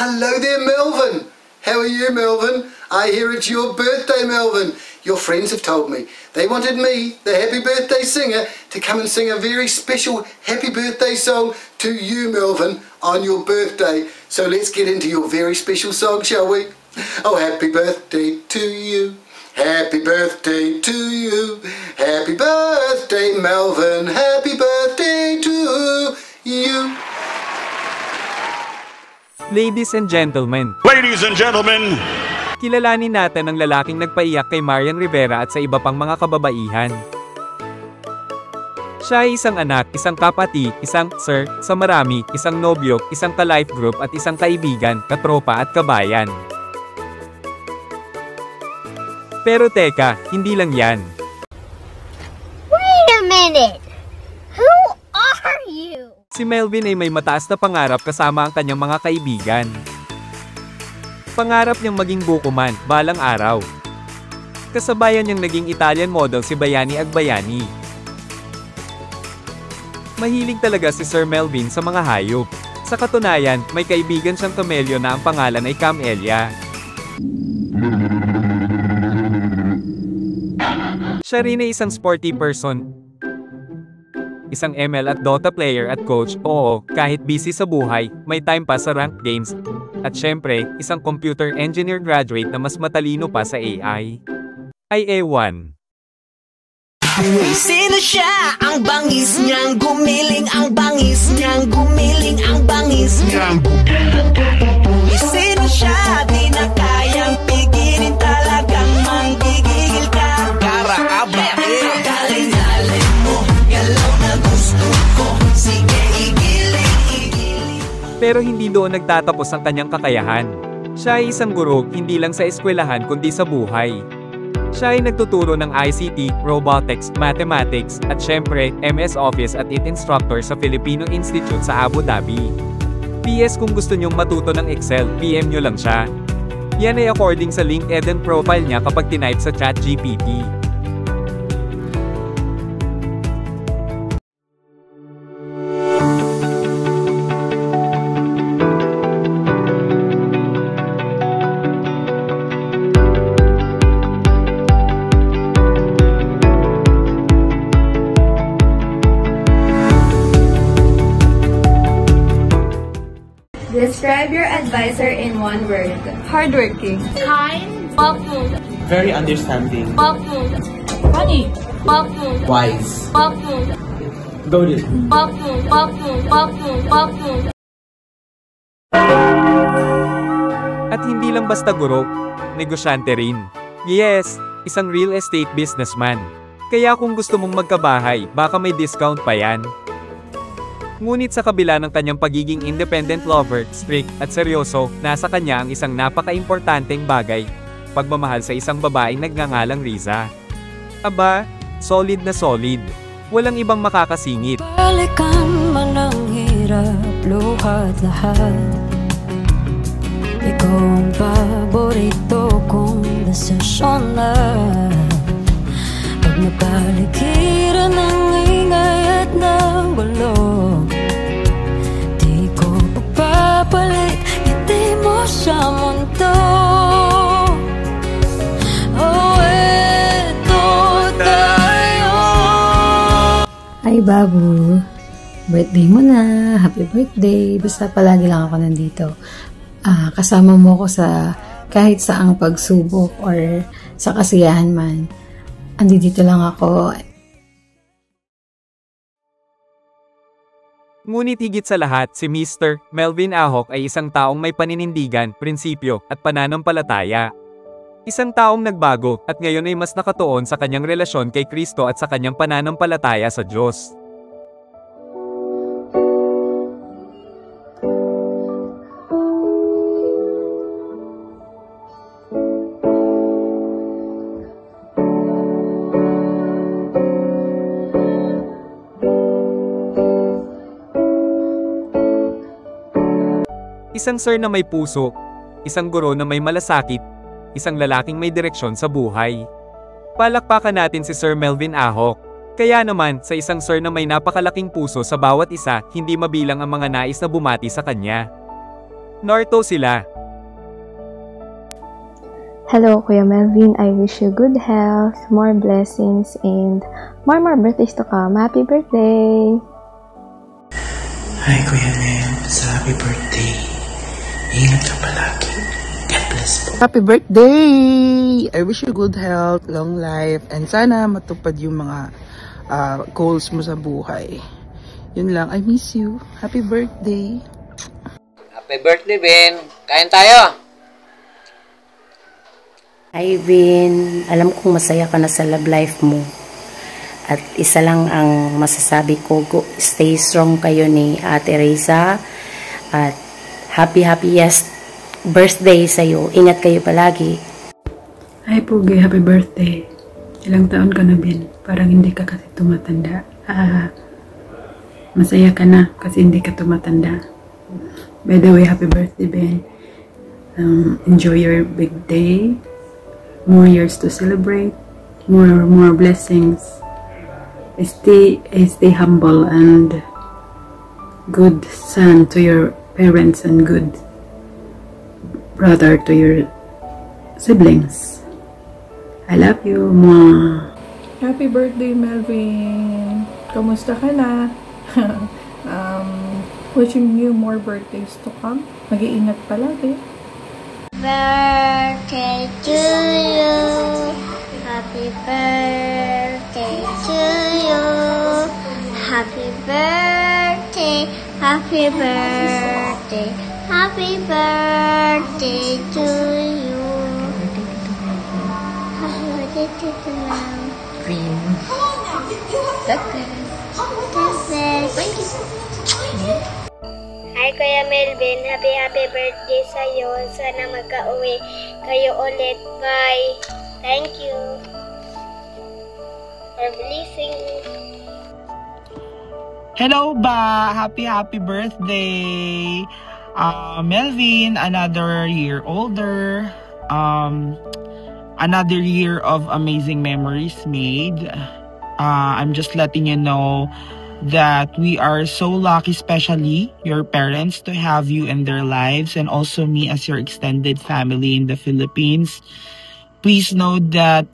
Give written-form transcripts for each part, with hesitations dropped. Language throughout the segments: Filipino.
Hello there, Melvin. How are you, Melvin? I hear it's your birthday, Melvin. Your friends have told me. They wanted me, the happy birthday singer, to come and sing a very special happy birthday song to you, Melvin, on your birthday. So let's get into your very special song, shall we? Oh, happy birthday to you. Happy birthday to you. Happy birthday, Melvin. Happy birthday to you. Ladies and gentlemen, kilalanin natin ang lalaking nagpaiyak kay Marian Rivera at sa iba pang mga kababaihan. Siya ay isang anak, isang kapatid, isang sir, sa marami, isang nobyo, isang ka-life group at isang kaibigan, katropa at kabayan. Pero teka, hindi lang yan. Wait a minute! Who are you? Si Melvin ay may mataas na pangarap kasama ang kanyang mga kaibigan. Pangarap niyang maging bukuman, balang araw. Kasabayan niyang naging Italian model si Bayani Agbayani. Mahilig talaga si Sir Melvin sa mga hayop. Sa katunayan, may kaibigan siyang kamelyo na ang pangalan ay Camellia. Siya rin ay isang sporty person. Isang ML at Dota player at coach, oo, kahit busy sa buhay, may time pa sa ranked games. At syempre, isang computer engineer graduate na mas matalino pa sa AI. Ay ewan. Sino siya? Ang bangis niyang gumiling, ang bangis niyang gumiling, ang bangis niyang sino siya? Di na kayang pigilin, talagang manggigigil ka. Karaaba, galing-galing mo, galaw na gusto ko. Sige, igiling. Pero hindi doon nagtatapos ang kanyang kakayahan. Siya ay isang guro, hindi lang sa eskwelahan kundi sa buhay. Siya ay nagtuturo ng ICT, Robotics, Mathematics, at syempre, MS Office at IT Instructor sa Filipino Institute sa Abu Dhabi. PS kung gusto nyong matuto ng Excel, PM nyo lang siya. Yan ay according sa LinkedIn profile niya kapag tinype sa ChatGPT. Describe your advisor in one word. Hardworking. Kind. Thoughtful. Very understanding. Thoughtful. Funny. Thoughtful. Wise. Thoughtful. Goaded. Thoughtful. Thoughtful. Thoughtful. Thoughtful. At hindi lang basta guro, negosyante rin. Yes, isang real estate businessman. Kaya kung gusto mong magkabahay, baka may discount pa yan. Ngunit sa kabila ng kanyang pagiging independent lover, strict, at seryoso, nasa kanya ang isang napaka-importanteng bagay, pagmamahal sa isang babaeng nagngangalang Riza. Aba, solid na solid. Walang ibang makakasingit. Balikan man ang hirap, luhat lahat. Ikaw ang paborito kong desisyon na. Pag napaligiran ng ingay at ng gulo, di ko papapalit, hindi mo sa mundo. Oh, eto tayo. Ay, Babu. Birthday mo na. Happy birthday. Basta palagi lang ako nandito. Kasama mo ko sa kahit saang pagsubok or sa kasiyahan man. Andito lang ako. Ngunit higit sa lahat, si Mr. Melvin Ahok ay isang taong may paninindigan, prinsipyo, at pananampalataya. Isang taong nagbago, at ngayon ay mas nakatuon sa kanyang relasyon kay Kristo at sa kanyang pananampalataya sa Diyos. Isang sir na may puso, isang guro na may malasakit, isang lalaking may direksyon sa buhay. Palakpakan natin si Sir Melvin Ahok. Kaya naman, sa isang sir na may napakalaking puso sa bawat isa, hindi mabilang ang mga nais na bumati sa kanya. Narto sila. Hello, Kuya Melvin. I wish you good health, more blessings, and more birthdays to come. Happy birthday! Hi, Kuya Mel. Sa happy birthday. Ingat ka palagi. God bless po. Happy birthday! I wish you good health, long life, and sana matupad yung mga goals mo sa buhay. Yun lang. I miss you. Happy birthday! Happy birthday, Ben! Kain tayo! Hi, Ben. Alam kong masaya ka na sa love life mo. At isa lang ang masasabi ko, stay strong kayo ni Ate Reza. At happiest birthday sa'yo. Ingat kayo palagi. Hi, Pugi. Happy birthday. Ilang taon ka na, Ben? Parang hindi ka kasi tumatanda. Masaya ka na kasi hindi ka tumatanda. By the way, happy birthday, Ben. Enjoy your big day. More years to celebrate. More blessings. Stay humble and good son to your parents and good brother to your siblings. I love you, Mwah. Happy birthday, Melvin. Kamusta ka na? Wishing you more birthdays to come. Mag-iingat palagi. Birthday to you. Happy birthday to you. Happy birthday. Happy birthday. Happy birthday to you. Happy birthday to you. Thank you. Hi, Kuya Melvin. Happy birthday sa'yo. Sana magka-uwi kayo ulit. Bye. Thank you for blessing. Hello ba? Happy birthday! Melvin, another year older. Another year of amazing memories made. I'm just letting you know that we are so lucky, especially your parents, to have you in their lives, and also me as your extended family in the Philippines. Please know that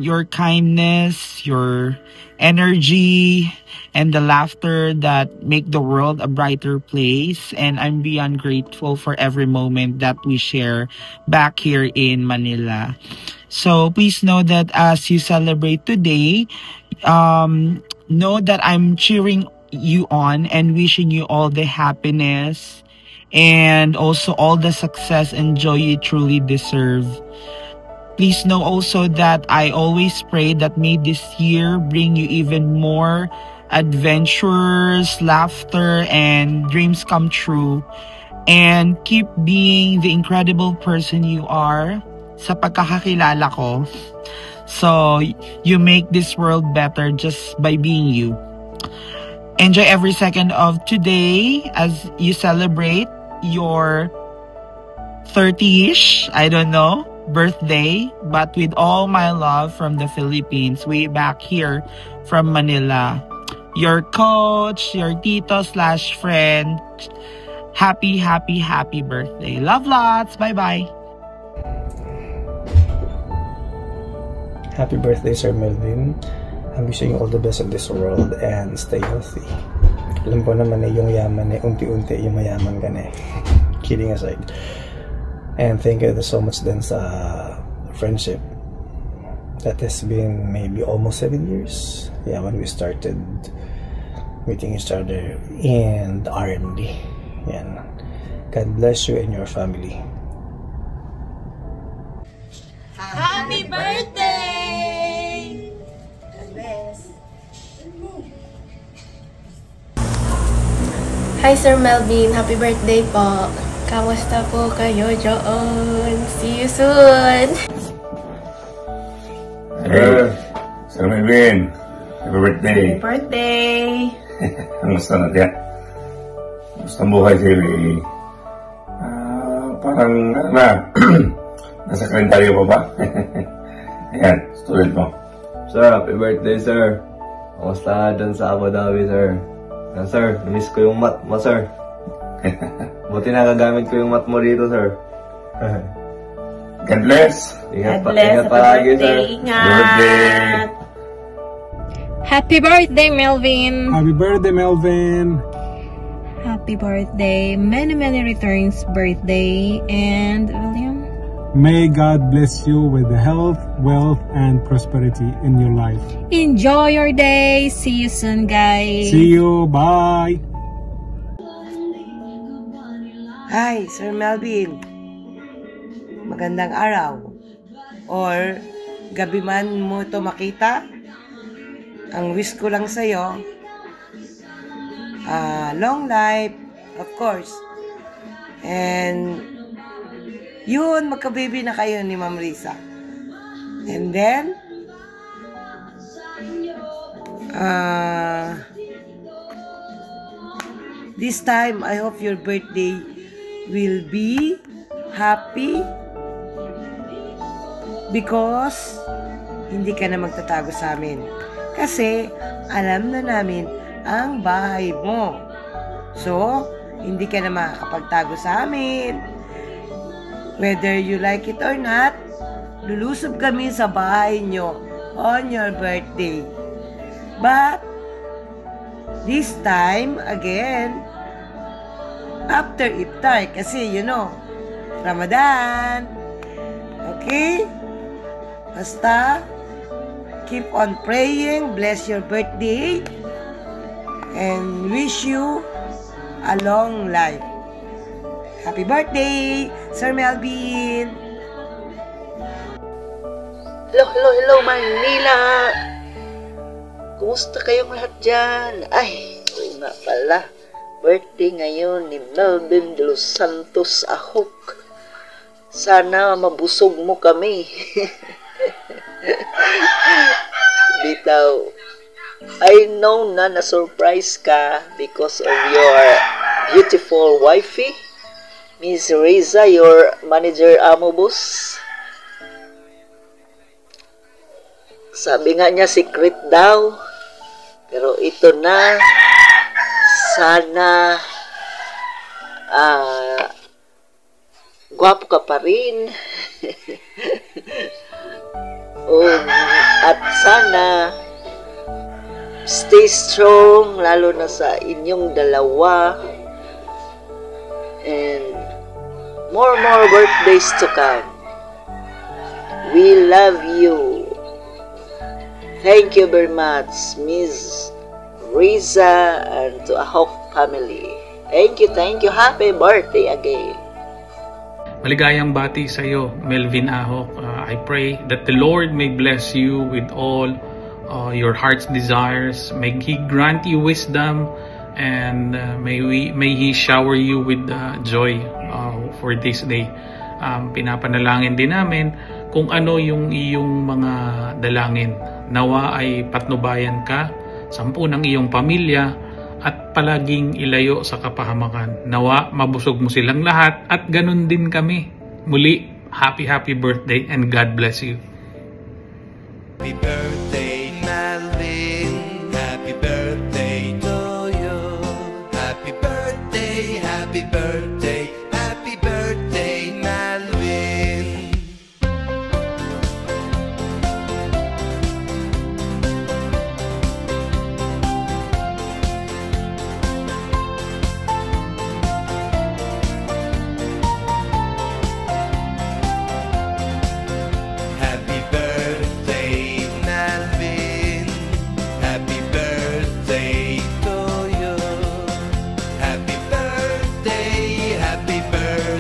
your kindness, your energy, and the laughter that make the world a brighter place. And I'm beyond grateful for every moment that we share back here in Manila. So please know that as you celebrate today, know that I'm cheering you on and wishing you all the happiness and also all the success and joy you truly deserve. Please know also that I always pray that may this year bring you even more adventures, laughter, and dreams come true. And keep being the incredible person you are sa pagkakakilala ko. So, you make this world better just by being you. Enjoy every second of today as you celebrate your 30-ish, I don't know, birthday. But with all my love from the Philippines, way back here from Manila. Your coach, your tito/friend, happy birthday. Love lots. Bye-bye. Happy birthday, Sir Melvin. I'm wishing you all the best in this world and stay healthy. Alam ko naman yung yaman unti-unti yung mayaman ka na Kidding aside. And thank you so much din sa friendship. That has been maybe almost 7 years. Yeah, when we started meeting each other in the RMD. Yan. God bless you and your family. Happy birthday! God bless. Hi Sir Melvin, happy birthday po. Kamusta po kayo John? See you soon! Hello, Sir Melvin. Happy birthday. Happy birthday! Kamusta natin? Kamusta ang buhay sa'yo eh? Parang nasa kalendaryo pa ba? Ayan, student mo. Sir, happy birthday, sir. Kamusta ka dyan sa Abu Dhabi, sir? Sir, namiss ko yung mat mo, sir. Buti nakagamit ko yung mat mo dito, sir. God bless. Ingat God bless. ingat palagi, sir. Ingat. Birthday. Happy birthday, Melvin! Happy birthday, Melvin! Happy birthday. Many, many returns birthday. And William? May God bless you with the health, wealth, and prosperity in your life. Enjoy your day. See you soon, guys. See you. Bye. Hi, Sir Melvin. Magandang araw. Or gabi man mo ito makita. Ang wish ko lang sa'yo, long life, of course. And yun, magka-baby na kayo ni Ma'am Risa. And then, this time, I hope your birthday will be happy because hindi ka na magtatago sa amin. Kasi alam na namin ang bahay mo. So, hindi ka na makakapagtago sa amin. Whether you like it or not, lulusob kami sa bahay nyo on your birthday. But, this time, again, after iftar, kasi you know, Ramadan. Okay? Basta, keep on praying, bless your birthday, and wish you a long life. Happy birthday, Sir Melvin! Hello, Manila! Kumusta kayong lahat dyan? Ay, nga pala. Birthday ngayon ni Melvin de los Santos Ahok. Sana mabusog mo kami. Bitaw, I know na na-surprise ka because of your beautiful wifey, Miss Reza, your manager Amobus. Sabi nga niya secret daw, pero ito na. Sana gwapo ka pa rin. At sana stay strong, lalo na sa inyong dalawa, and more birthdays to come. We love you. Thank you very much, Miss Reza, and to Ahok family. Thank you. Happy birthday again. Maligayang bati sa iyo, Melvin Ahok. I pray that the Lord may bless you with all your heart's desires. May He grant you wisdom, and may He shower you with joy for this day. Pinapanalangin din namin kung ano yung iyong mga dalangin. Nawa ay patnubayan ka, 10 ng iyong pamilya, at palaging ilayo sa kapahamakan. Nawa mabusog mo silang lahat, at ganun din kami. Muli, happy birthday and God bless you. Happy birthday, Melvin.